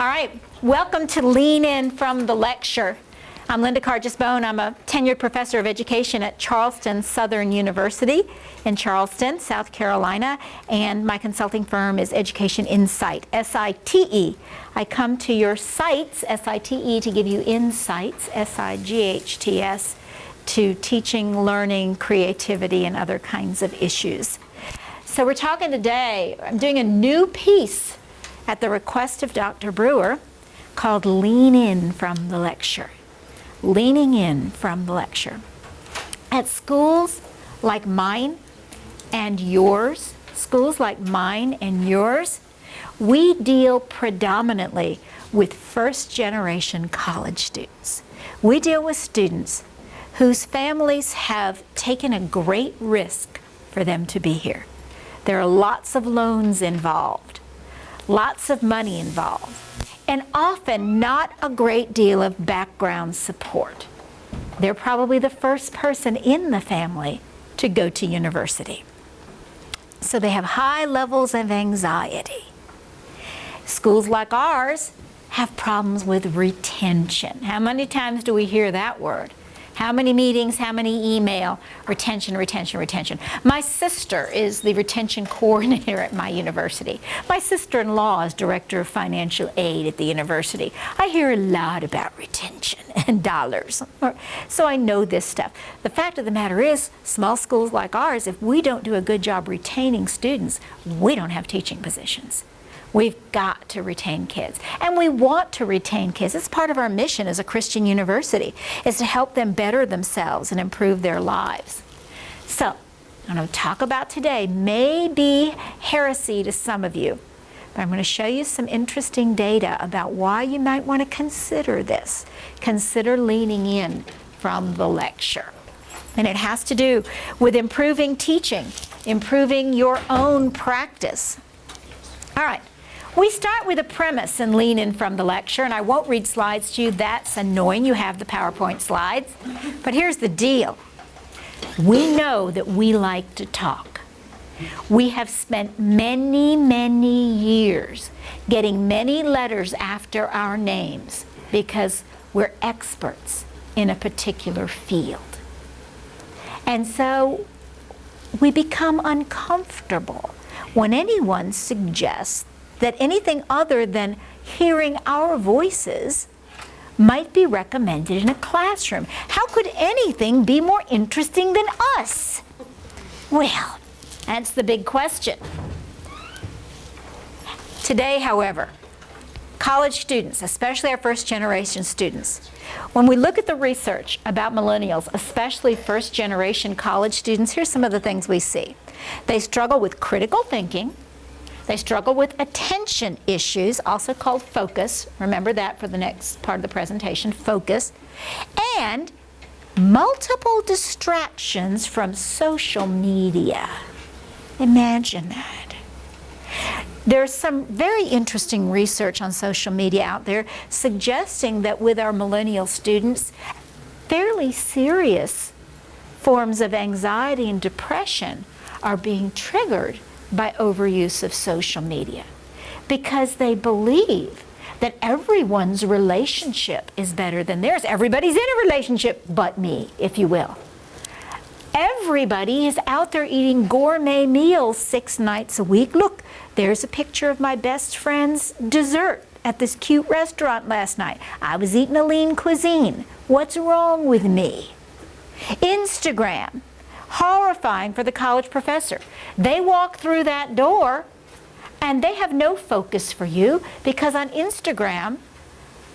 All right, welcome to Lean In from the Lecture. I'm Linda Karges-Bone. I'm a tenured professor of education at Charleston Southern University in Charleston, South Carolina, and my consulting firm is Education Insight, S-I-T-E. I come to your sites, S-I-T-E, to give you insights, S-I-G-H-T-S, to teaching, learning, creativity, and other kinds of issues. So we're talking today, I'm doing a new piece at the request of Dr. Brewer called Lean In from the Lecture. Leaning in from the lecture. At schools like mine and yours, we deal predominantly with first-generation college students. We deal with students whose families have taken a great risk for them to be here. There are lots of loans involved, lots of money involved, and often not a great deal of background support. They're probably the first person in the family to go to university. So they have high levels of anxiety. Schools like ours have problems with retention. How many times do we hear that word? How many meetings, how many email? Retention, retention, retention. My sister is the retention coordinator at my university. My sister-in-law is director of financial aid at the university. I hear a lot about retention and dollars, so I know this stuff. The fact of the matter is, small schools like ours, if we don't do a good job retaining students, we don't have teaching positions. We've got to retain kids. And we want to retain kids. It's part of our mission as a Christian university, is to help them better themselves and improve their lives. So, I'm going to talk about today may be heresy to some of you, but I'm going to show you some interesting data about why you might want to consider this. Consider leaning in from the lecture. And it has to do with improving teaching, improving your own practice. All right. We start with a premise and lean in from the lecture, and I won't read slides to you. That's annoying. You have the PowerPoint slides. But here's the deal. We know that we like to talk. We have spent many, many years getting many letters after our names because we're experts in a particular field. And so we become uncomfortable when anyone suggests that anything other than hearing our voices might be recommended in a classroom. How could anything be more interesting than us? Well, that's the big question. Today, however, college students, especially our first-generation students, when we look at the research about millennials, especially first-generation college students, here's some of the things we see. They struggle with critical thinking. They struggle with attention issues, also called focus. Remember that for the next part of the presentation, focus. And multiple distractions from social media. Imagine that. There's some very interesting research on social media out there suggesting that with our millennial students, fairly serious forms of anxiety and depression are being triggered by overuse of social media because they believe that everyone's relationship is better than theirs. Everybody's in a relationship but me, if you will. Everybody is out there eating gourmet meals 6 nights a week. Look, there's a picture of my best friend's dessert at this cute restaurant last night. I was eating a lean cuisine. What's wrong with me? Instagram. Horrifying for the college professor. They walk through that door and they have no focus for you because on Instagram,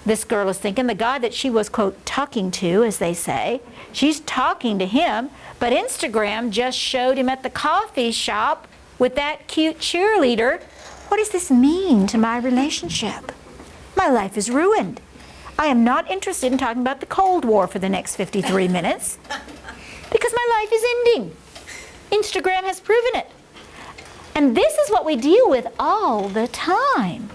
this girl is thinking the guy that she was, quote, talking to, as they say, she's talking to him, but Instagram just showed him at the coffee shop with that cute cheerleader. What does this mean to my relationship? My life is ruined. I am not interested in talking about the Cold War for the next 53 minutes. Because my life is ending. Instagram has proven it. And this is what we deal with all the time.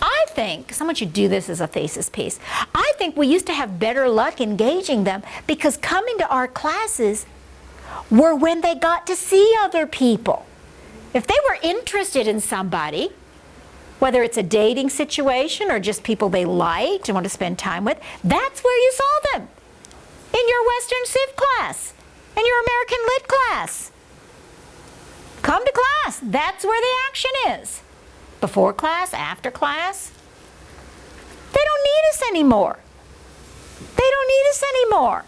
I think, someone should do this as a thesis piece, I think we used to have better luck engaging them because coming to our classes were when they got to see other people. If they were interested in somebody, Whether it's a dating situation or just people they liked and want to spend time with, that's where you saw them. In your Western Civ class, in your American Lit class. Come to class, that's where the action is. Before class, after class. They don't need us anymore. They don't need us anymore.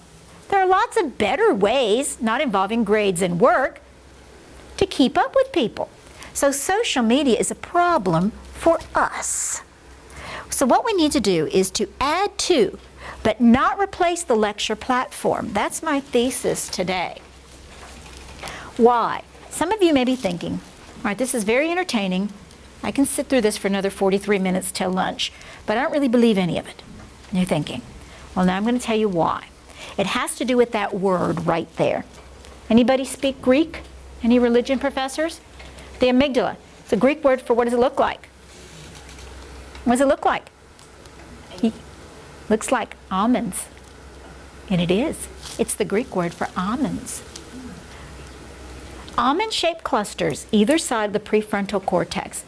There are lots of better ways, not involving grades and work, to keep up with people. So social media is a problem for us. So what we need to do is to add to, but not replace the lecture platform. That's my thesis today. Why? Some of you may be thinking, all right, this is very entertaining. I can sit through this for another 43 minutes till lunch, but I don't really believe any of it. And you're thinking, well, now I'm going to tell you why. It has to do with that word right there. Anybody speak Greek? Any religion professors? The amygdala. It's a Greek word for what does it look like? What does it look like? Looks like almonds. And it is. It's the Greek word for almonds. Almond-shaped clusters, either side of the prefrontal cortex,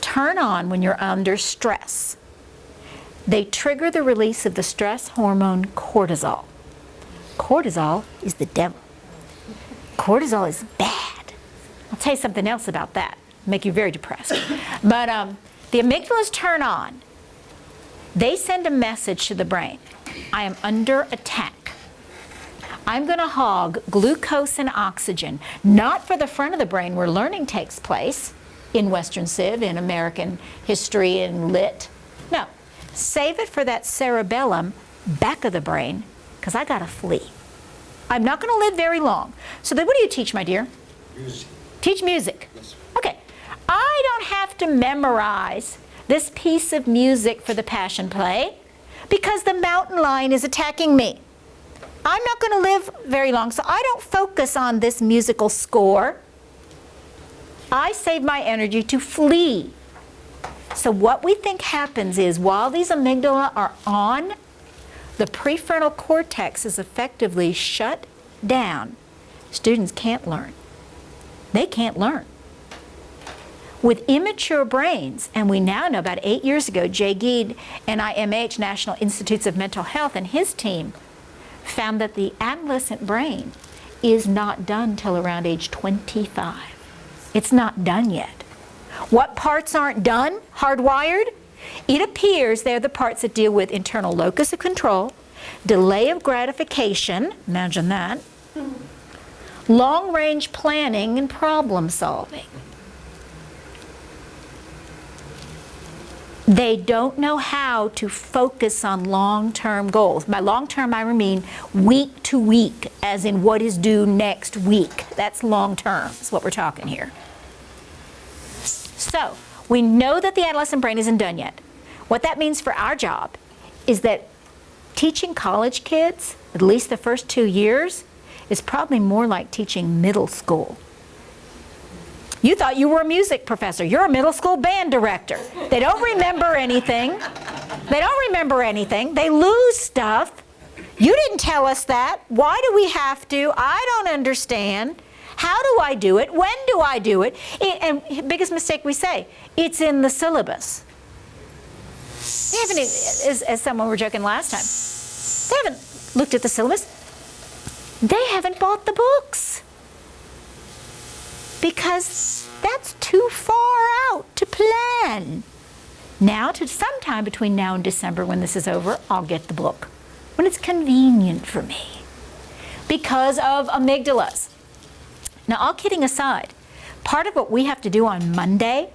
turn on when you're under stress. They trigger the release of the stress hormone cortisol. Cortisol is the devil. Cortisol is bad. I'll tell you something else about that. Make you very depressed. But the amygdalas turn on. They send a message to the brain. I am under attack. I'm going to hog glucose and oxygen, not for the front of the brain where learning takes place, in Western Civ, in American history, in Lit. No, save it for that cerebellum, back of the brain, because I got to flee. I'm not going to live very long. So then what do you teach, my dear? Music. Teach music. Yes. Okay. I don't have to memorize this piece of music for the passion play because the mountain lion is attacking me. I'm not going to live very long, so I don't focus on this musical score. I save my energy to flee. So what we think happens is while these amygdala are on, the prefrontal cortex is effectively shut down. Students can't learn. They can't learn. With immature brains, and we now know about 8 years ago, Jay Geed, NIMH, National Institutes of Mental Health, and his team found that the adolescent brain is not done till around age 25. It's not done yet. What parts aren't done, hardwired? It appears they're the parts that deal with internal locus of control, delay of gratification, imagine that, long-range planning and problem solving. They don't know how to focus on long-term goals. By long-term, I mean week to week, as in what is due next week. That's long-term, is what we're talking here. So, we know that the adolescent brain isn't done yet. What that means for our job is that teaching college kids, at least the first 2 years, is probably more like teaching middle school. You thought you were a music professor. You're a middle school band director. They don't remember anything. They don't remember anything. They lose stuff. You didn't tell us that. Why do we have to? I don't understand. How do I do it? When do I do it? And biggest mistake we say, it's in the syllabus. They haven't, as someone were joking last time, they haven't looked at the syllabus. They haven't bought the books. Because that's too far out to plan. Now, to sometime between now and December when this is over, I'll get the book. When it's convenient for me. Because of amygdalas. Now, all kidding aside, part of what we have to do on Monday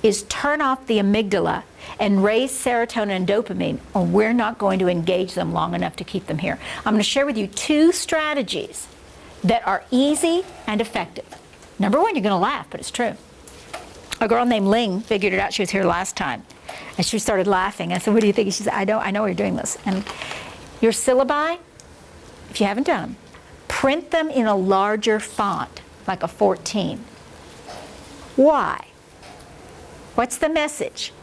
is turn off the amygdala and raise serotonin and dopamine, or we're not going to engage them long enough to keep them here. I'm going to share with you 2 strategies that are easy and effective. Number 1, you're going to laugh, but it's true. A girl named Ling figured it out. She was here last time. And she started laughing. I said, what do you think? She said, I know you're doing this. And your syllabi, if you haven't done them, print them in a larger font, like a 14. Why? What's the message?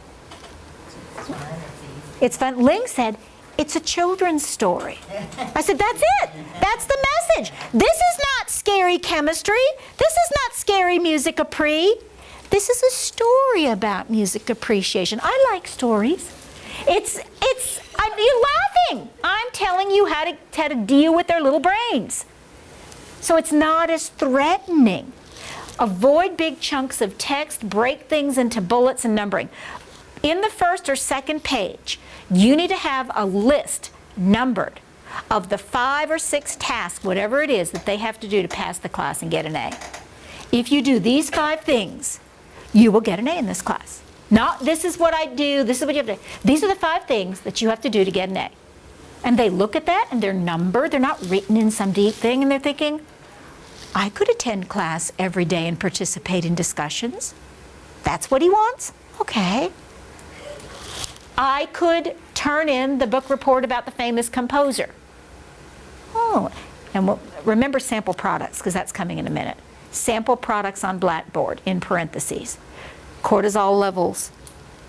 It's fun. Ling said, it's a children's story. I said, that's it. That's the message. This is not scary chemistry. This is not scary music Capri. This is a story about music appreciation. I like stories. You're laughing. I'm telling you how to deal with their little brains. So it's not as threatening. Avoid big chunks of text, break things into bullets and numbering. In the first or second page, you need to have a list numbered of the 5 or 6 tasks, whatever it is, that they have to do to pass the class and get an A. If you do these 5 things, you will get an A in this class. Not, this is what I do, this is what you have to do. These are the 5 things that you have to do to get an A. And they look at that and they're numbered, they're not written in some deep thing, and they're thinking, I could attend class every day and participate in discussions. That's what he wants? Okay. I could turn in the book report about the famous composer. Oh, and remember sample products, because that's coming in a minute. Sample products on Blackboard, in parentheses. Cortisol levels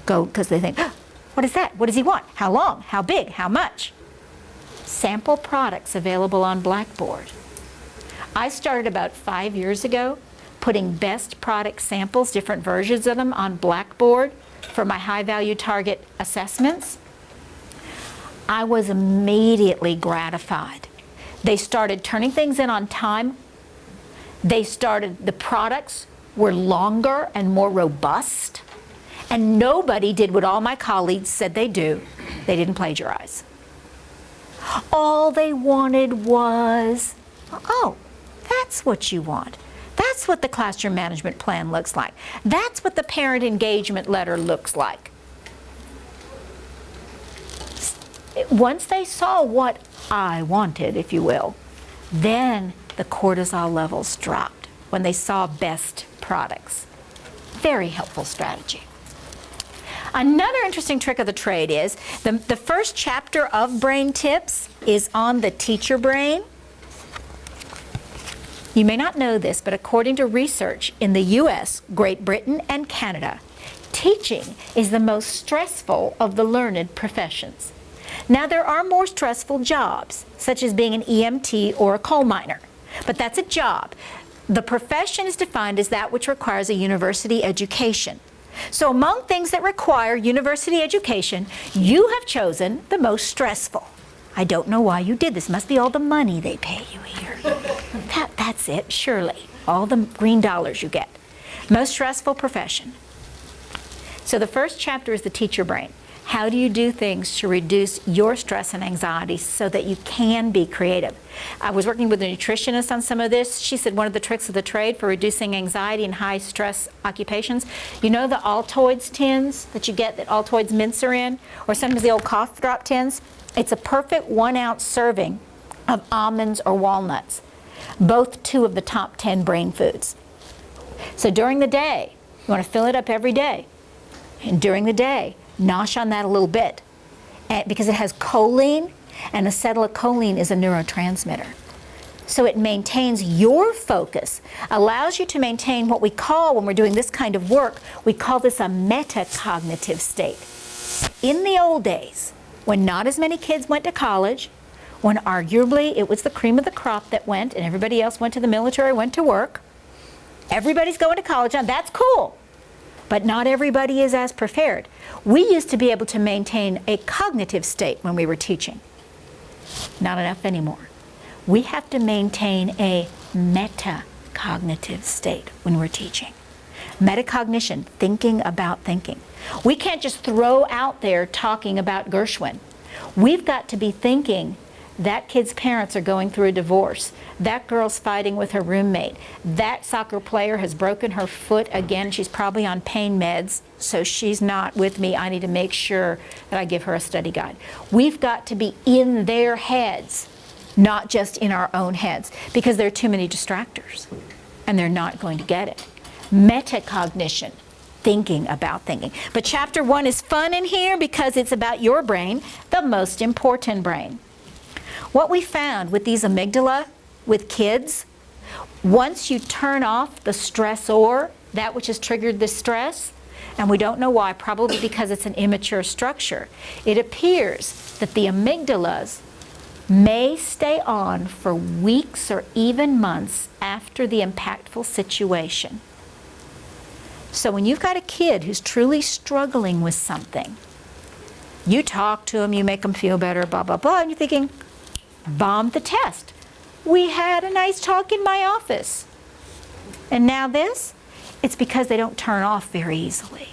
go, because they think, oh, what is that? What does he want? How long? How big? How much? Sample products available on Blackboard. I started about 5 years ago putting best product samples, different versions of them, on Blackboard for my high-value target assessments. I was immediately gratified. They started turning things in on time. The products were longer and more robust. And nobody did what all my colleagues said they do. They didn't plagiarize. All they wanted was, oh, that's what you want. That's what the classroom management plan looks like. That's what the parent engagement letter looks like. Once they saw what I wanted, if you will, then the cortisol levels dropped when they saw best products. Very helpful strategy. Another interesting trick of the trade is the first chapter of Brain Tips is on the teacher brain. You may not know this, but according to research in the US, Great Britain, and Canada, teaching is the most stressful of the learned professions. Now, there are more stressful jobs, such as being an EMT or a coal miner, but that's a job. The profession is defined as that which requires a university education. So among things that require university education, you have chosen the most stressful. I don't know why you did this. It must be all the money they pay you here. That's it, surely. All the green dollars you get. Most stressful profession. So the first chapter is the teacher brain. How do you do things to reduce your stress and anxiety so that you can be creative? I was working with a nutritionist on some of this. She said one of the tricks of the trade for reducing anxiety in high stress occupations, you know the Altoids tins that you get that Altoids mints are in, or sometimes the old cough drop tins? It's a perfect 1 ounce serving of almonds or walnuts, both 2 of the top 10 brain foods. So during the day, you want to fill it up every day. And during the day, nosh on that a little bit, because it has choline, and acetylcholine is a neurotransmitter. So it maintains your focus, allows you to maintain what we call, when we're doing this kind of work, we call this a metacognitive state. In the old days, when not as many kids went to college, when arguably it was the cream of the crop that went and everybody else went to the military, went to work, everybody's going to college now, that's cool. But not everybody is as prepared. We used to be able to maintain a cognitive state when we were teaching. Not enough anymore. We have to maintain a metacognitive state when we're teaching. Metacognition, thinking about thinking. We can't just throw out there talking about Gershwin. We've got to be thinking, that kid's parents are going through a divorce. That girl's fighting with her roommate. That soccer player has broken her foot again. She's probably on pain meds, so she's not with me. I need to make sure that I give her a study guide. We've got to be in their heads, not just in our own heads, because there are too many distractors, and they're not going to get it. Metacognition, thinking about thinking. But chapter 1 is fun in here because it's about your brain, the most important brain. What we found with these amygdala, with kids, once you turn off the stressor, that which has triggered the stress, and we don't know why, probably because it's an immature structure, it appears that the amygdalas may stay on for weeks or even months after the impactful situation. So when you've got a kid who's truly struggling with something, you talk to them, you make them feel better, blah, blah, blah, and you're thinking, bomb the test. We had a nice talk in my office. And now this? It's because they don't turn off very easily.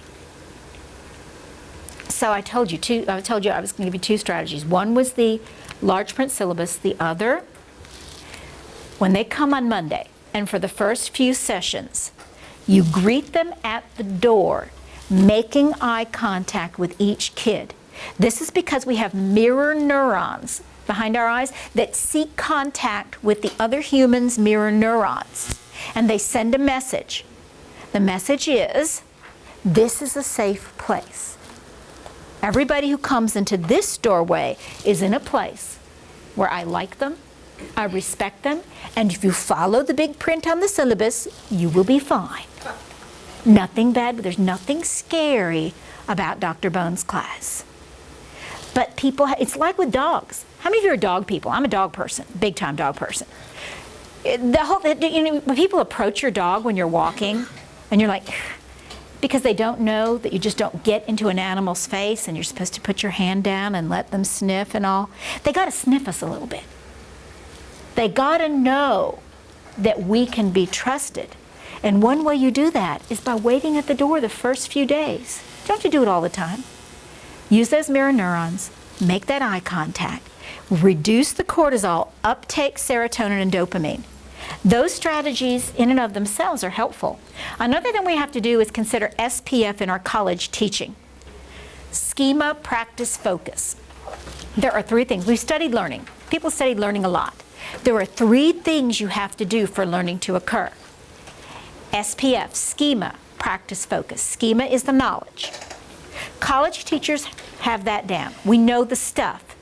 So I told you I was going to give you two strategies. One was the large print syllabus. The other, when they come on Monday, and for the first few sessions, you greet them at the door, making eye contact with each kid. This is because we have mirror neurons behind our eyes that seek contact with the other human's mirror neurons. And they send a message. The message is, this is a safe place. Everybody who comes into this doorway is in a place where I like them, I respect them, and if you follow the big print on the syllabus, you will be fine. Nothing bad, but there's nothing scary about Dr. Bone's class. But people, it's like with dogs. How many of you are dog people? I'm a dog person, big time dog person. When people approach your dog when you're walking, and you're like, because they don't know that you just don't get into an animal's face and you're supposed to put your hand down and let them sniff and all. They got to sniff us a little bit. They got to know that we can be trusted. And one way you do that is by waiting at the door the first few days. Don't you do it all the time. Use those mirror neurons, make that eye contact, reduce the cortisol, uptake serotonin and dopamine. Those strategies in and of themselves are helpful. Another thing we have to do is consider SPF in our college teaching. Schema, practice, focus. There are three things. We've studied learning. People studied learning a lot. There are three things you have to do for learning to occur. SPF, schema, practice, focus. Schema is the knowledge. College teachers have that down. We know the stuff.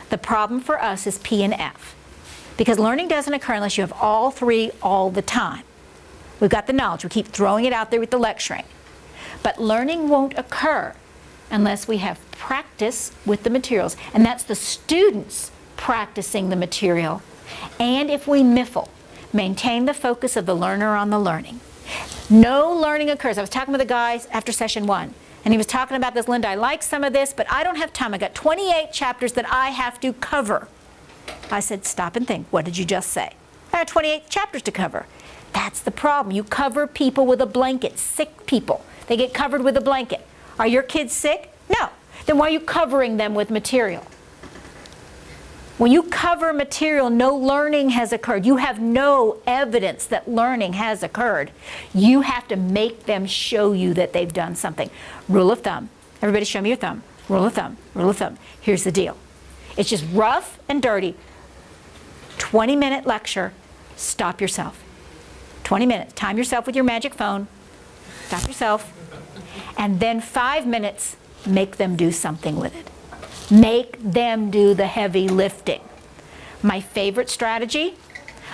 The problem for us is P and F. Because learning doesn't occur unless you have all three all the time. We've got the knowledge. We keep throwing it out there with the lecturing. But learning won't occur unless we have practice with the materials. And that's the students practicing the material. And if we miffle, maintain the focus of the learner on the learning. No learning occurs. I was talking with a guy after session 1, and he was talking about this, Linda, I like some of this, but I don't have time. I got 28 chapters that I have to cover. I said, stop and think. What did you just say? I have 28 chapters to cover. That's the problem. You cover people with a blanket, sick people. They get covered with a blanket. Are your kids sick? No. Then why are you covering them with material? When you cover material, no learning has occurred. You have no evidence that learning has occurred. You have to make them show you that they've done something. Rule of thumb. Everybody show me your thumb. Rule of thumb. Rule of thumb. Here's the deal. It's just rough and dirty. 20-minute lecture. Stop yourself. 20 minutes. Time yourself with your magic phone. Stop yourself. And then 5 minutes, make them do something with it. Make them do the heavy lifting. My favorite strategy,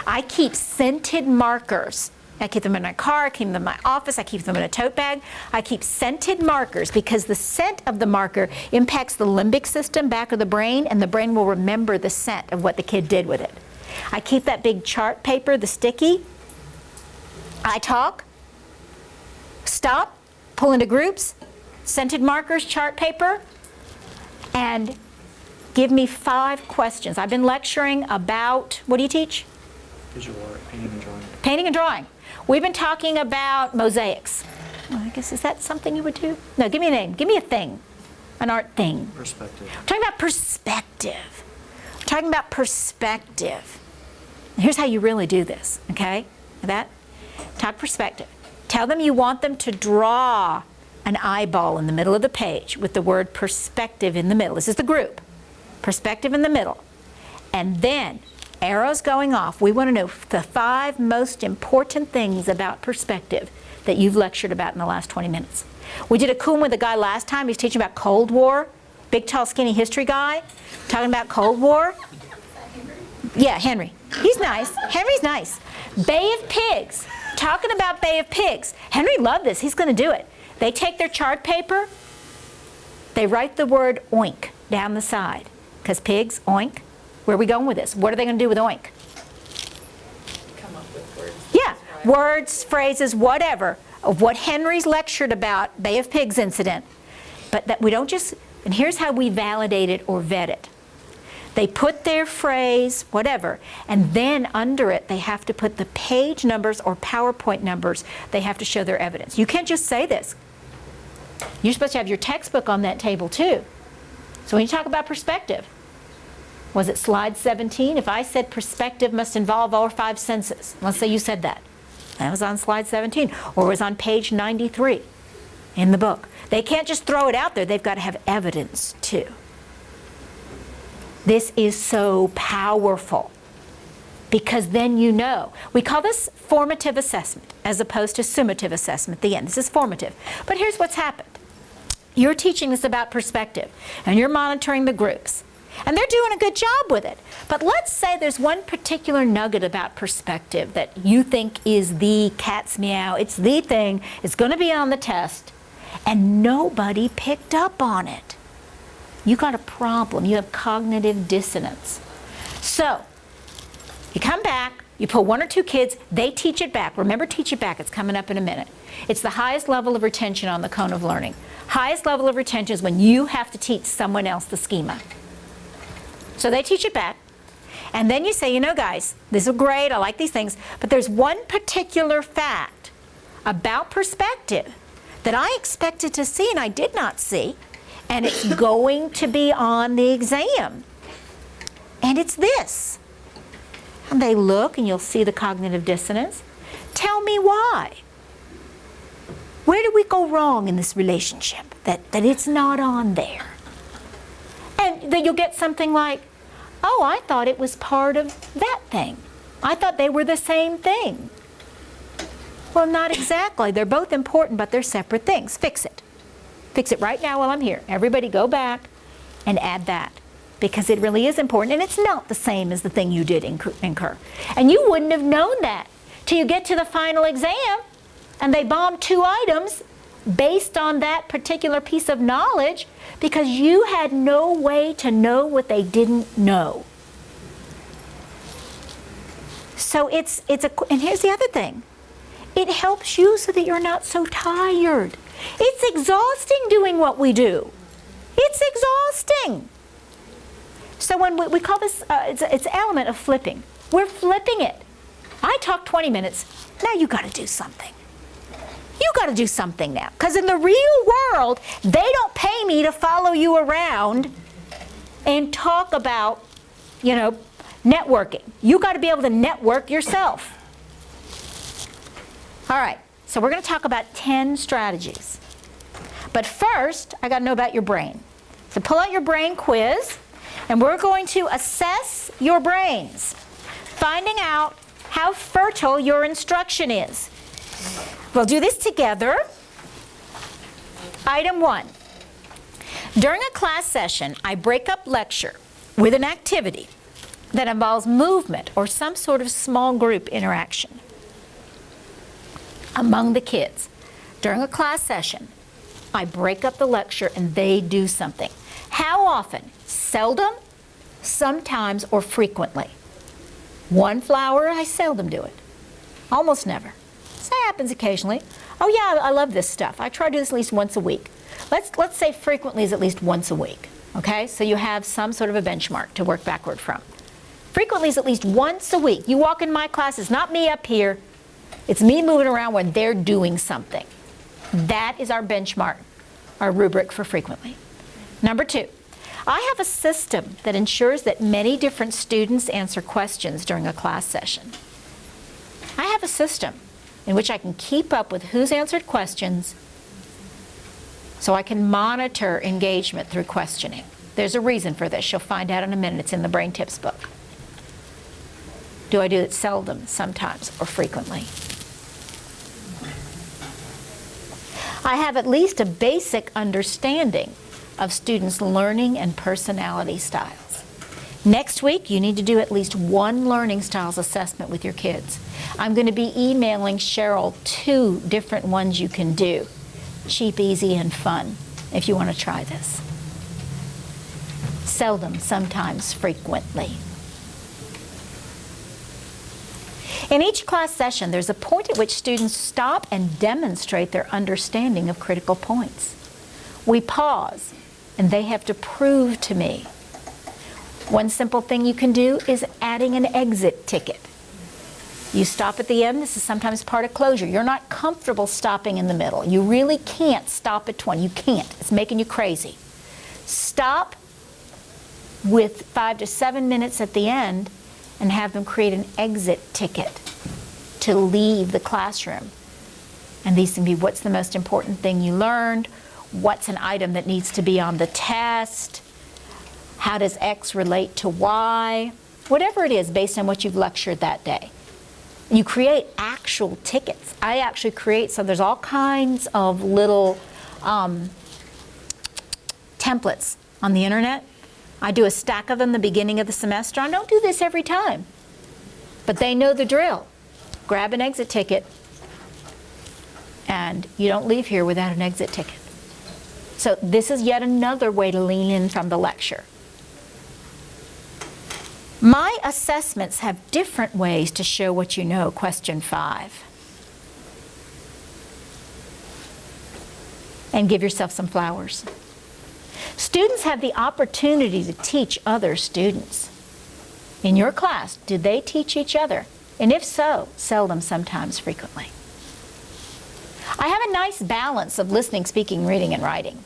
I keep scented markers. I keep them in my car, I keep them in my office, I keep them in a tote bag. I keep scented markers because the scent of the marker impacts the limbic system back of the brain, and the brain will remember the scent of what the kid did with it. I keep that big chart paper, the sticky. I talk, stop, pull into groups, scented markers, chart paper, and give me 5 questions. I've been lecturing about, what do you teach? Visual art, painting and drawing. Painting and drawing. We've been talking about mosaics. Well, I guess, is that something you would do? No, give me a name. Give me a thing. An art thing. Perspective. We're talking about perspective. We're talking about perspective. And here's how you really do this, okay? That? Talk perspective. Tell them you want them to draw an eyeball in the middle of the page with the word perspective in the middle. This is the group. Perspective in the middle. And then, arrows going off. We want to know the 5 most important things about perspective that you've lectured about in the last 20 minutes. We did a cool one with a guy last time. He was teaching about Cold War. Big, tall, skinny history guy. Talking about Cold War. Yeah, Henry. He's nice. Henry's nice. Bay of Pigs. Talking about Bay of Pigs. Henry loved this. He's going to do it. They take their chart paper, they write the word oink down the side. Because pigs, oink. Where are we going with this? What are they going to do with oink? Come up with words. Yeah, words, phrases, whatever. of what Henry's lectured about, Bay of Pigs incident, but that we don't just, and here's how we validate it or vet it. They put their phrase, whatever, and then under it they have to put the page numbers or PowerPoint numbers. They have to show their evidence. You can't just say this. You're supposed to have your textbook on that table too. So when you talk about perspective, was it slide 17? If I said perspective must involve all 5 senses, let's say you said that. That was on slide 17, or it was on page 93 in the book. They can't just throw it out there. They've got to have evidence too. This is so powerful because then you know. We call this formative assessment as opposed to summative assessment at the end. This is formative. But here's what's happened. You're teaching this about perspective and you're monitoring the groups. And they're doing a good job with it. But let's say there's one particular nugget about perspective that you think is the cat's meow. It's the thing. It's going to be on the test. And nobody picked up on it. You got a problem. You have cognitive dissonance. So you come back. You put 1 or 2 kids. They teach it back. Remember, teach it back. It's coming up in a minute. It's the highest level of retention on the cone of learning. Highest level of retention is when you have to teach someone else the schema. So they teach it back, and then you say, you know, guys, this is great, I like these things, but there's one particular fact about perspective that I expected to see and I did not see, and it's going to be on the exam. And it's this. And they look, and you'll see the cognitive dissonance. Tell me why. Where did we go wrong in this relationship that it's not on there? And then you'll get something like, oh, I thought it was part of that thing. I thought they were the same thing. Well, not exactly. They're both important, but they're separate things. Fix it. Fix it right now while I'm here. Everybody go back and add that, because it really is important, and it's not the same as the thing you did incur. And you wouldn't have known that till you get to the final exam, and they bombed 2 items based on that particular piece of knowledge because you had no way to know what they didn't know. So and here's the other thing. It helps you so that you're not so tired. It's exhausting doing what we do. It's exhausting. So when we call this, it's an element of flipping. We're flipping it. I talk 20 minutes. Now you got to do something. You got to do something now. Because in the real world, they don't pay me to follow you around and talk about, you know, networking. You got to be able to network yourself. All right, so we're going to talk about 10 strategies. But first, I got to know about your brain. So pull out your brain quiz, and we're going to assess your brains, finding out how fertile your instruction is. We'll do this together. Item 1. During a class session, I break up lecture with an activity that involves movement or some sort of small group interaction among the kids. During a class session, I break up the lecture and they do something. How often? Seldom, sometimes, or frequently. One flower, I seldom do it. Almost never. So it happens occasionally. Oh yeah, I love this stuff. I try to do this at least once a week. Let's say frequently is at least once a week. Okay, so you have some sort of a benchmark to work backward from. Frequently is at least once a week. You walk in my class, it's not me up here. It's me moving around when they're doing something. That is our benchmark, our rubric for frequently. Number 2, I have a system that ensures that many different students answer questions during a class session. I have a system in which I can keep up with who's answered questions so I can monitor engagement through questioning. There's a reason for this. You'll find out in a minute. It's in the Brain Tips book. Do I do it seldom, sometimes, or frequently? I have at least a basic understanding of students' learning and personality styles. Next week, you need to do at least one learning styles assessment with your kids. I'm going to be emailing Cheryl 2 different ones you can do. Cheap, easy, and fun, if you want to try this. Seldom, sometimes, frequently. In each class session, there's a point at which students stop and demonstrate their understanding of critical points. We pause, and they have to prove to me. One simple thing you can do is adding an exit ticket. You stop at the end. This is sometimes part of closure. You're not comfortable stopping in the middle. You really can't stop at 20. You can't. It's making you crazy. Stop with 5 to 7 minutes at the end and have them create an exit ticket to leave the classroom. And these can be, what's the most important thing you learned? What's an item that needs to be on the test? How does X relate to Y? Whatever it is based on what you've lectured that day. You create actual tickets. I actually create, so there's all kinds of little templates on the internet. I do a stack of them the beginning of the semester. I don't do this every time, but they know the drill. Grab an exit ticket, and you don't leave here without an exit ticket. So this is yet another way to lean in from the lecture. My assessments have different ways to show what you know. Question 5. And give yourself some flowers. Students have the opportunity to teach other students. In your class, did they teach each other? And if so, seldom, sometimes, frequently. I have a nice balance of listening, speaking, reading, and writing.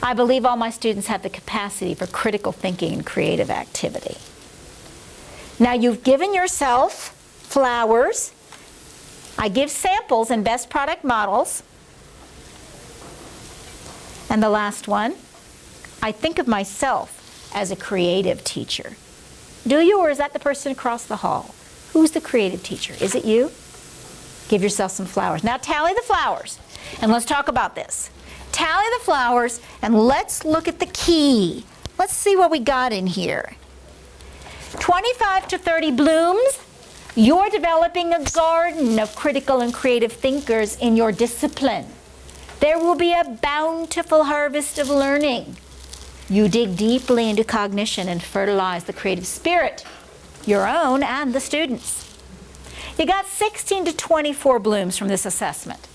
I believe all my students have the capacity for critical thinking and creative activity. Now you've given yourself flowers. I give samples and best product models. And the last one, I think of myself as a creative teacher. Do you, or is that the person across the hall? Who's the creative teacher? Is it you? Give yourself some flowers. Now tally the flowers, and let's talk about this. Tally the flowers, and let's look at the key. Let's see what we got in here. 25 to 30 blooms. You're developing a garden of critical and creative thinkers in your discipline. There will be a bountiful harvest of learning. You dig deeply into cognition and fertilize the creative spirit, your own and the students. You got 16 to 24 blooms from this assessment.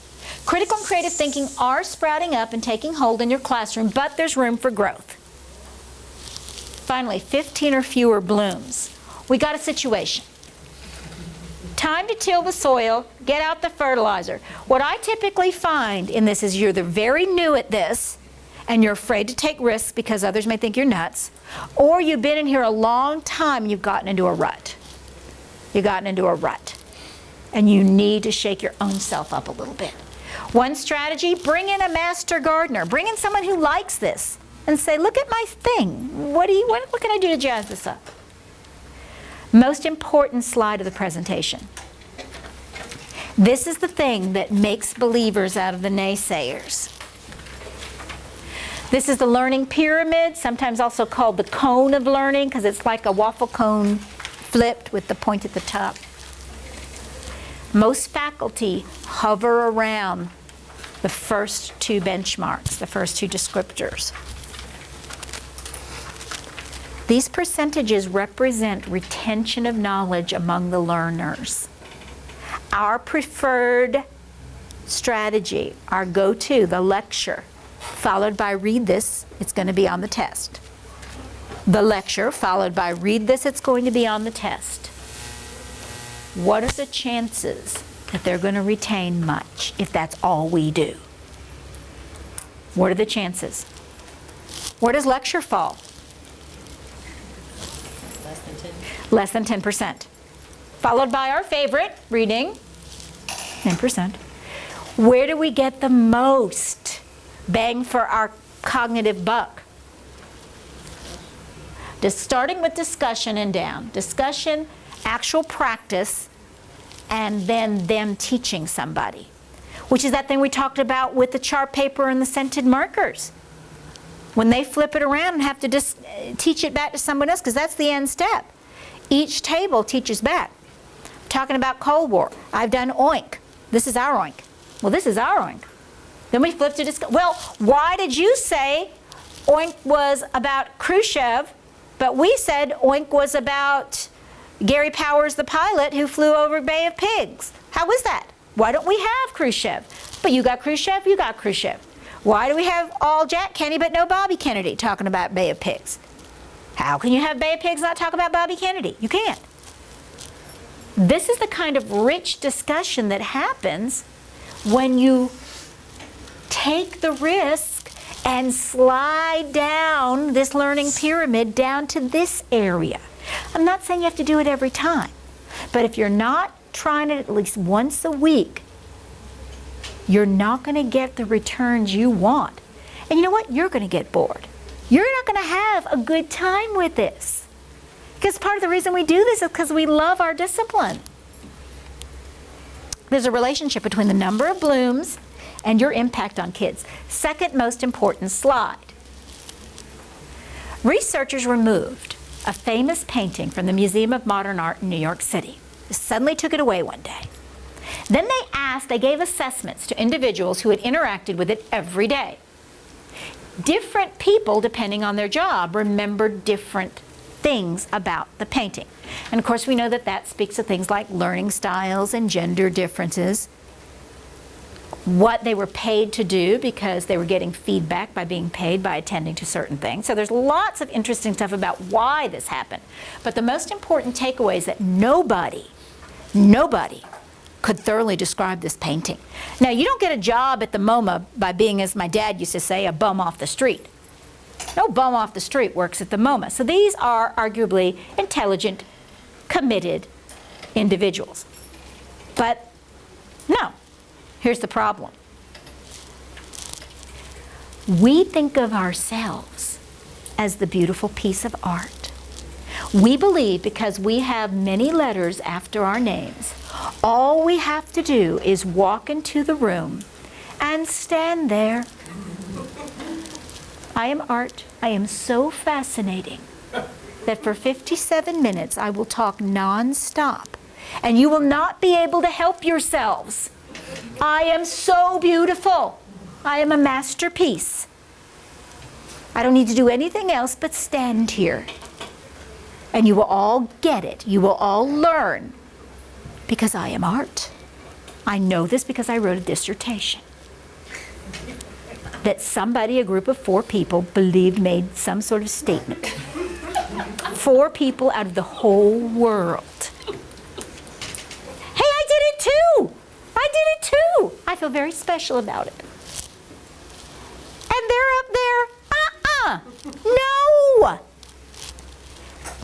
Critical and creative thinking are sprouting up and taking hold in your classroom, but there's room for growth. Finally, 15 or fewer blooms. We got a situation. Time to till the soil, get out the fertilizer. What I typically find in this is you're either very new at this and you're afraid to take risks because others may think you're nuts, or you've been in here a long time and you've gotten into a rut. You've gotten into a rut, and you need to shake your own self up a little bit. One strategy, bring in a master gardener. Bring in someone who likes this and say, look at my thing. What can I do to jazz this up? Most important slide of the presentation. This is the thing that makes believers out of the naysayers. This is the learning pyramid, sometimes also called the cone of learning, because it's like a waffle cone flipped with the point at the top. Most faculty hover around the first 2 benchmarks, the first 2 descriptors. These percentages represent retention of knowledge among the learners. Our preferred strategy, our go-to, the lecture, followed by read this, it's going to be on the test. The lecture, followed by read this, it's going to be on the test. What are the chances that they're going to retain much if that's all we do? What are the chances? Where does lecture fall? Less than 10. Less than 10%. Followed by our favorite, reading, 10%. Where do we get the most bang for our cognitive buck? Just starting with discussion and down. Discussion, actual practice, and then them teaching somebody, which is that thing we talked about with the chart paper and the scented markers. When they flip it around and have to just teach it back to someone else, because that's the end step. Each table teaches back. I'm talking about Cold War. I've done oink. This is our oink. Well, this is our oink. Then we flip to discuss. Well, why did you say oink was about Khrushchev But we said oink was about Gary Powers, the pilot who flew over Bay of Pigs. How was that? Why don't we have Khrushchev? But you got Khrushchev, you got Khrushchev. Why do we have all Jack Kennedy but no Bobby Kennedy talking about Bay of Pigs? How can you have Bay of Pigs not talk about Bobby Kennedy? You can't. This is the kind of rich discussion that happens when you take the risk and slide down this learning pyramid down to this area. I'm not saying you have to do it every time, but if you're not trying it at least once a week, you're not going to get the returns you want. And you know what? You're going to get bored. You're not going to have a good time with this. Because part of the reason we do this is because we love our discipline. There's a relationship between the number of blooms and your impact on kids. Second most important slide. Researchers removed a famous painting from the Museum of Modern Art in New York City. They suddenly took it away one day. Then they gave assessments to individuals who had interacted with it every day. Different people, depending on their job, remembered different things about the painting. And of course we know that that speaks to things like learning styles and gender differences, what they were paid to do because they were getting feedback by being paid by attending to certain things. So there's lots of interesting stuff about why this happened. But the most important takeaway is that nobody could thoroughly describe this painting. Now, you don't get a job at the MoMA by being, as my dad used to say, a bum off the street. No bum off the street works at the MoMA. So these are arguably intelligent, committed individuals. But no, here's the problem. We think of ourselves as the beautiful piece of art. We believe because we have many letters after our names, all we have to do is walk into the room and stand there. I am art. I am so fascinating that for 57 minutes I will talk non-stop, and you will not be able to help yourselves. I am so beautiful. I am a masterpiece. I don't need to do anything else but stand here. And you will all get it. You will all learn because I am art. I know this because I wrote a dissertation that somebody, a group of 4 people, believed made some sort of statement. 4 people out of the whole world. Hey, I did it too! I did it too! I feel very special about it. And they're up there, no!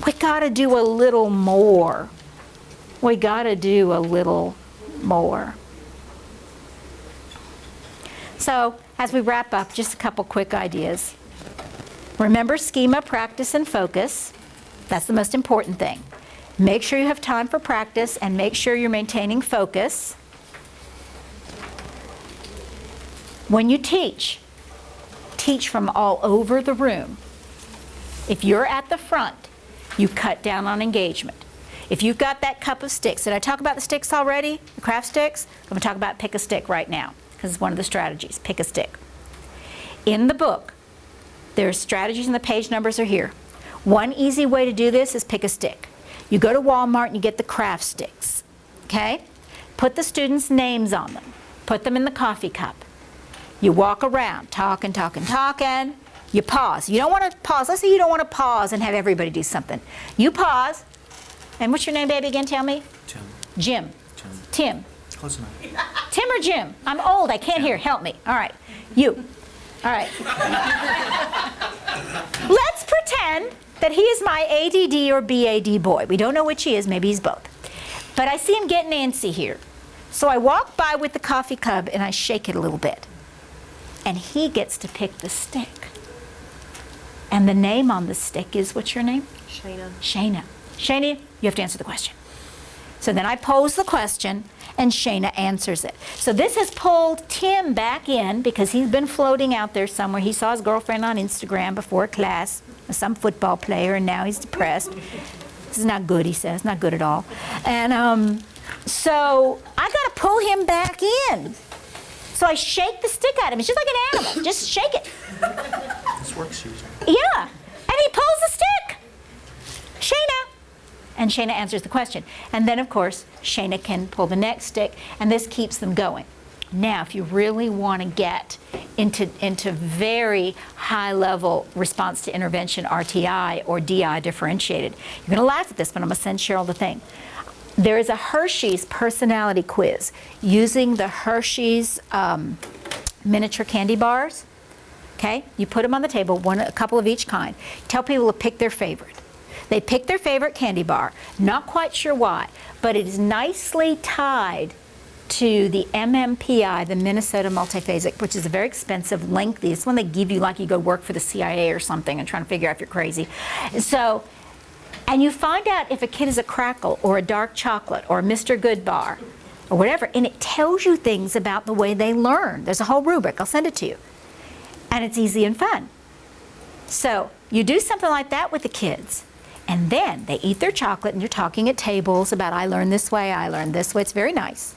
We gotta do a little more. We gotta do a little more. So, as we wrap up, just a couple quick ideas. Remember schema, practice, and focus. That's the most important thing. Make sure you have time for practice and make sure you're maintaining focus. When you teach from all over the room. If you're at the front, you cut down on engagement. If you've got that cup of sticks, did I talk about the sticks already? The craft sticks? I'm going to talk about pick a stick right now, because it's one of the strategies, pick a stick. In the book, there's strategies and the page numbers are here. One easy way to do this is pick a stick. You go to Walmart and you get the craft sticks, okay? Put the students' names on them. Put them in the coffee cup. You walk around, talking. You pause. You don't want to pause. Let's say you don't want to pause and have everybody do something. You pause. And what's your name, baby, again? Tell me. Tim. Jim. Tim. Close enough. Tim or Jim? I'm old. I can't hear. Help me. All right. You. All right. Let's pretend that he is my ADD or BAD boy. We don't know which he is. Maybe he's both. But I see him getting antsy here. So I walk by with the coffee cup and I shake it a little bit. And he gets to pick the stick. And the name on the stick is, what's your name? Shayna. Shayna. Shayna, you have to answer the question. So then I pose the question, and Shayna answers it. So this has pulled Tim back in because he's been floating out there somewhere. He saw his girlfriend on Instagram before class, some football player, and now he's depressed. This is not good, he says, not good at all. And so I got to pull him back in. So I shake the stick at him. It's just like an animal. Just shake it. This works usually. Yeah. And he pulls the stick. And Shayna answers the question. And then, of course, Shayna can pull the next stick, and this keeps them going. Now, if you really want to get into very high-level response to intervention, RTI or DI differentiated, you're going to laugh at this, but I'm going to send Cheryl the thing. There is a Hershey's personality quiz using the Hershey's miniature candy bars. Okay, you put them on the table, a couple of each kind. Tell people to pick their favorite. They pick their favorite candy bar, not quite sure why, but it is nicely tied to the MMPI, the Minnesota Multiphasic, which is a very expensive, lengthy, it's one they give you like you go work for the CIA or something and trying to figure out if you're crazy. So, and you find out if a kid is a crackle or a dark chocolate or a Mr. Good bar or whatever, and it tells you things about the way they learn. There's a whole rubric, I'll send it to you. And it's easy and fun. So you do something like that with the kids, and then they eat their chocolate, and you're talking at tables about, I learned this way, I learned this way. It's very nice.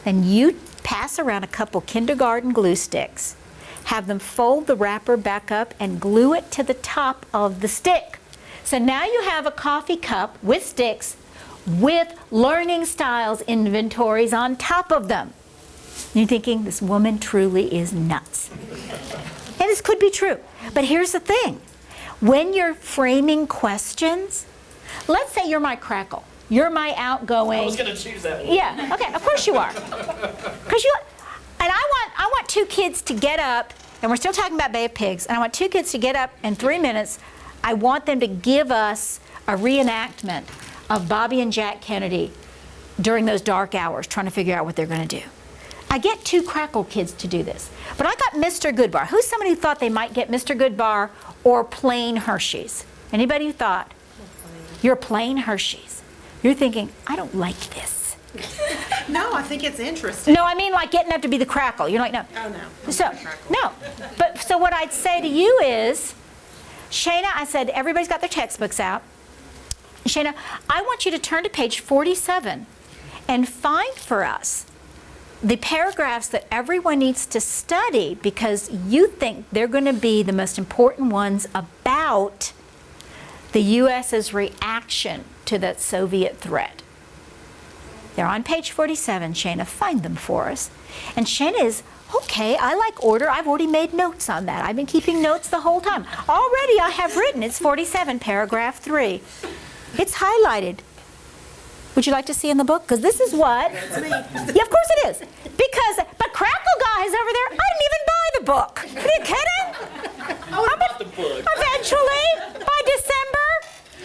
Then you pass around a couple kindergarten glue sticks, have them fold the wrapper back up and glue it to the top of the stick. So now you have a coffee cup with sticks with learning styles inventories on top of them. And you're thinking, this woman truly is nuts. And this could be true. But here's the thing. When you're framing questions, let's say you're my crackle. You're my outgoing. I was going to choose that one. Yeah, okay, of course you are. Because I want two kids to get up, and we're still talking about Bay of Pigs, and I want two kids to get up in 3 minutes. I want them to give us a reenactment of Bobby and Jack Kennedy during those dark hours, trying to figure out what they're going to do. I get two crackle kids to do this. But I got Mr. Goodbar. Who's somebody who thought they might get Mr. Goodbar or plain Hershey's? Anybody who thought? You're plain Hershey's. You're thinking, I don't like this. No, I think it's interesting. No, I mean like getting up to be the crackle. You're like, no. Oh, no. So, no. But so what I'd say to you is, Shayna, I said, everybody's got their textbooks out. Shayna, I want you to turn to page 47 and find for us the paragraphs that everyone needs to study because you think they're going to be the most important ones about the U.S.'s reaction to that Soviet threat. They're on page 47, Shayna. Find them for us. And Shayna is, okay, I like order. I've already made notes on that. I've been keeping notes the whole time. Already I have written, it's 47, paragraph 3. It's highlighted. Would you like to see in the book? Because this is what. That's me. Yeah, of course it is. But Crackle Guy is over there. I didn't even buy the book. Are you kidding? I would have bought the book. Eventually, by December,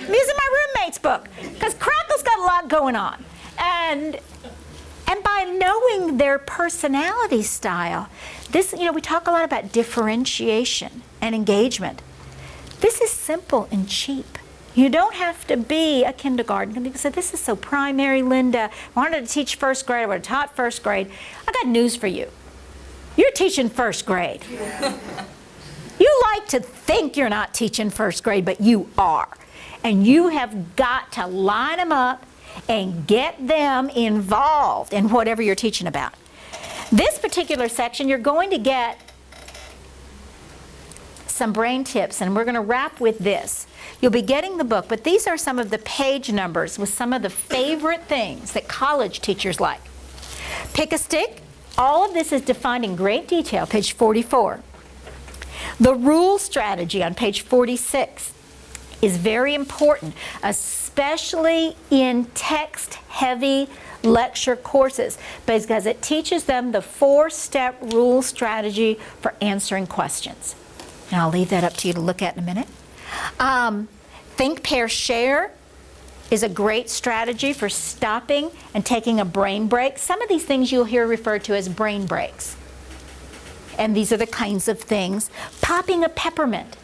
I'm using my roommate's book. Because Crackle's got a lot going on. And by knowing their personality style, this, we talk a lot about differentiation and engagement. This is simple and cheap. You don't have to be a kindergarten. People say, this is so primary, Linda. I wanted to teach first grade. I would have taught first grade. I got news for you. You're teaching first grade. You like to think you're not teaching first grade, but you are. And you have got to line them up and get them involved in whatever you're teaching about. This particular section, you're going to get some brain tips, and we're going to wrap with this. You'll be getting the book, but these are some of the page numbers with some of the favorite things that college teachers like. Pick a stick. All of this is defined in great detail, page 44. The rule strategy on page 46 is very important, especially in text-heavy lecture courses, because it teaches them the 4-step rule strategy for answering questions. And I'll leave that up to you to look at in a minute. Think, pair, share is a great strategy for stopping and taking a brain break. Some of these things you'll hear referred to as brain breaks. And these are the kinds of things. Popping a peppermint.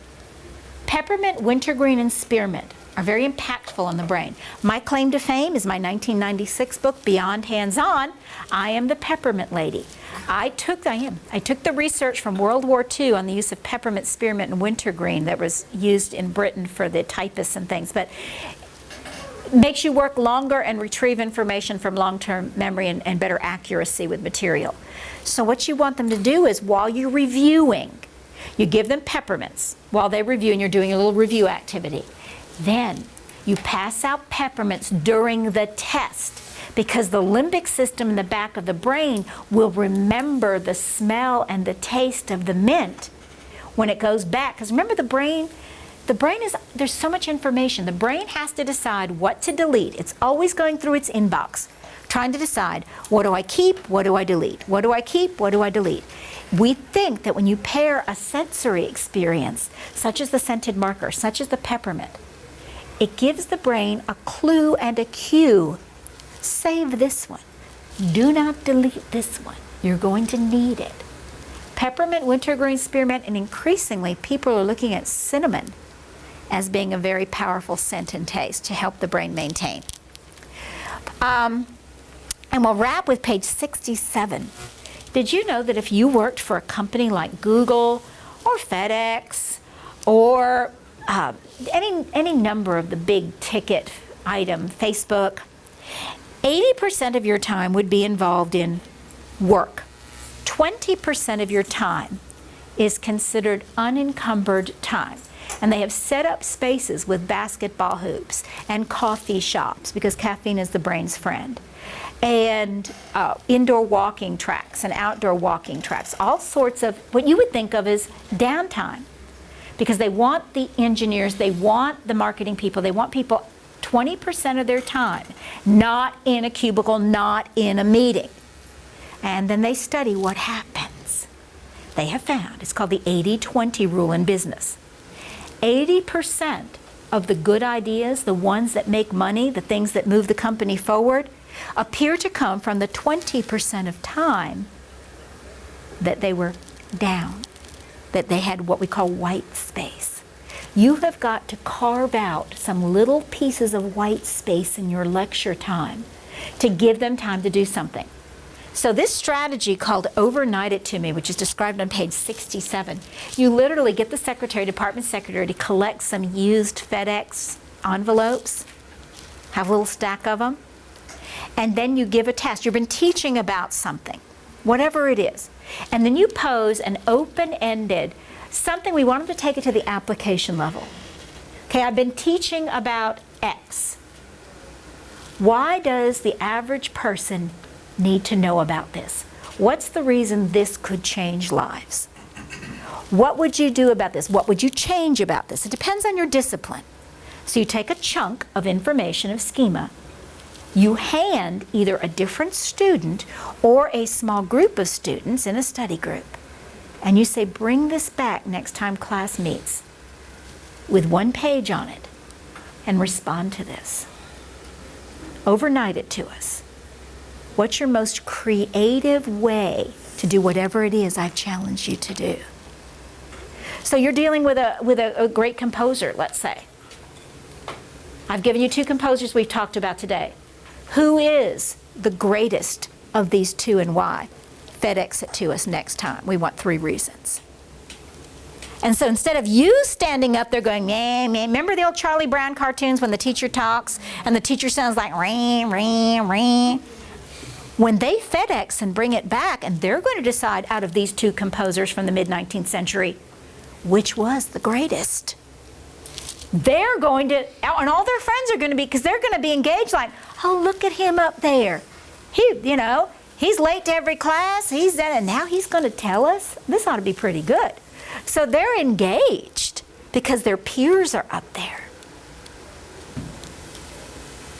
Peppermint, wintergreen, and spearmint are very impactful on the brain. My claim to fame is my 1996 book, Beyond Hands-On. I am the peppermint lady. I took the research from World War II on the use of peppermint, spearmint, and wintergreen that was used in Britain for the typists and things, but makes you work longer and retrieve information from long-term memory and better accuracy with material. So what you want them to do is, while you're reviewing, you give them peppermints while they review, and you're doing a little review activity. Then You pass out peppermints during the test because the limbic system in the back of the brain will remember the smell and the taste of the mint when it goes back. Because remember, the brain is, there's so much information. The brain has to decide what to delete. It's always going through its inbox, trying to decide, what do I keep, what do I delete? What do I keep, what do I delete? We think that when you pair a sensory experience, such as the scented marker, such as the peppermint, it gives the brain a clue and a cue. Save this one. Do not delete this one. You're going to need it. Peppermint, wintergreen, spearmint, and increasingly people are looking at cinnamon as being a very powerful scent and taste to help the brain maintain. And we'll wrap with page 67. Did you know that if you worked for a company like Google or FedEx or any number of the big ticket item, Facebook, 80% of your time would be involved in work. 20% of your time is considered unencumbered time. And they have set up spaces with basketball hoops and coffee shops, because caffeine is the brain's friend, and indoor walking tracks and outdoor walking tracks, all sorts of what you would think of as downtime, because they want the engineers, they want the marketing people, they want people 20% of their time not in a cubicle, not in a meeting. And then they study what happens. They have found, it's called the 80-20 rule in business. 80% of the good ideas, the ones that make money, the things that move the company forward, appear to come from the 20% of time that they were down, that they had what we call white space. You have got to carve out some little pieces of white space in your lecture time to give them time to do something. So this strategy called Overnight It To Me, which is described on page 67, you literally get the secretary, department secretary, to collect some used FedEx envelopes, have a little stack of them, and then you give a test. You've been teaching about something, whatever it is, and then you pose an open-ended, something we want them to take it to the application level. Okay, I've been teaching about X. Why does the average person need to know about this? What's the reason this could change lives? What would you do about this? What would you change about this? It depends on your discipline. So you take a chunk of information of schema, you hand either a different student or a small group of students in a study group, and you say, bring this back next time class meets with 1 page on it and respond to this. Overnight it to us. What's your most creative way to do whatever it is I've challenged you to do? So you're dealing with a great composer, let's say. I've given you 2 composers we've talked about today. Who is the greatest of these 2 and why? FedEx it to us next time. We want 3 reasons. And so instead of you standing up there going, meh, meh, remember the old Charlie Brown cartoons when the teacher talks and the teacher sounds like ring, ring, ring? When they FedEx and bring it back, and they're going to decide out of these 2 composers from the mid-19th century, which was the greatest. They're going to, and all their friends are going to be, because they're going to be engaged like, oh, look at him up there. He's late to every class, he's done, and now he's going to tell us? This ought to be pretty good. So they're engaged because their peers are up there.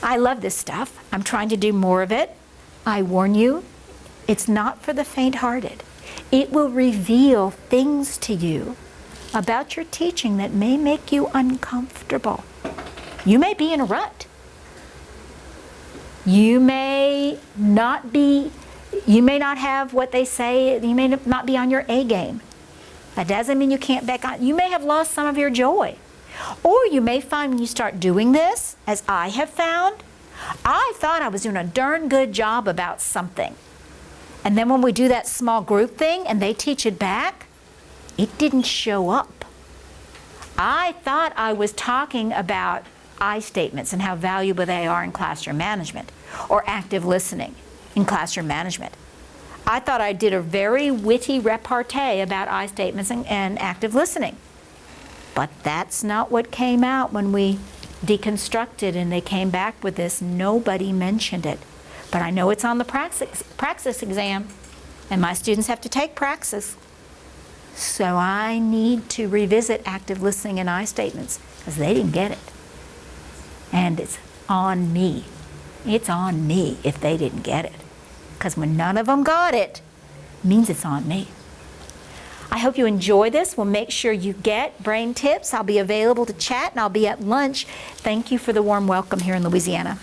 I love this stuff. I'm trying to do more of it. I warn you, it's not for the faint-hearted. It will reveal things to you about your teaching that may make you uncomfortable. You may be in a rut. You may not have what they say, you may not be on your A game. That doesn't mean you can't back on. You may have lost some of your joy. Or you may find when you start doing this, as I have found, I thought I was doing a darn good job about something. And then when we do that small group thing and they teach it back, it didn't show up. I thought I was talking about I statements and how valuable they are in classroom management, or active listening in classroom management. I thought I did a very witty repartee about I statements and active listening. But that's not what came out when we deconstructed and they came back with this, nobody mentioned it. But I know it's on the praxis exam, and my students have to take praxis. So I need to revisit active listening and I statements because they didn't get it. And it's on me. It's on me if they didn't get it. Because when none of them got it, it means it's on me. I hope you enjoy this. We'll make sure you get brain tips. I'll be available to chat and I'll be at lunch. Thank you for the warm welcome here in Louisiana.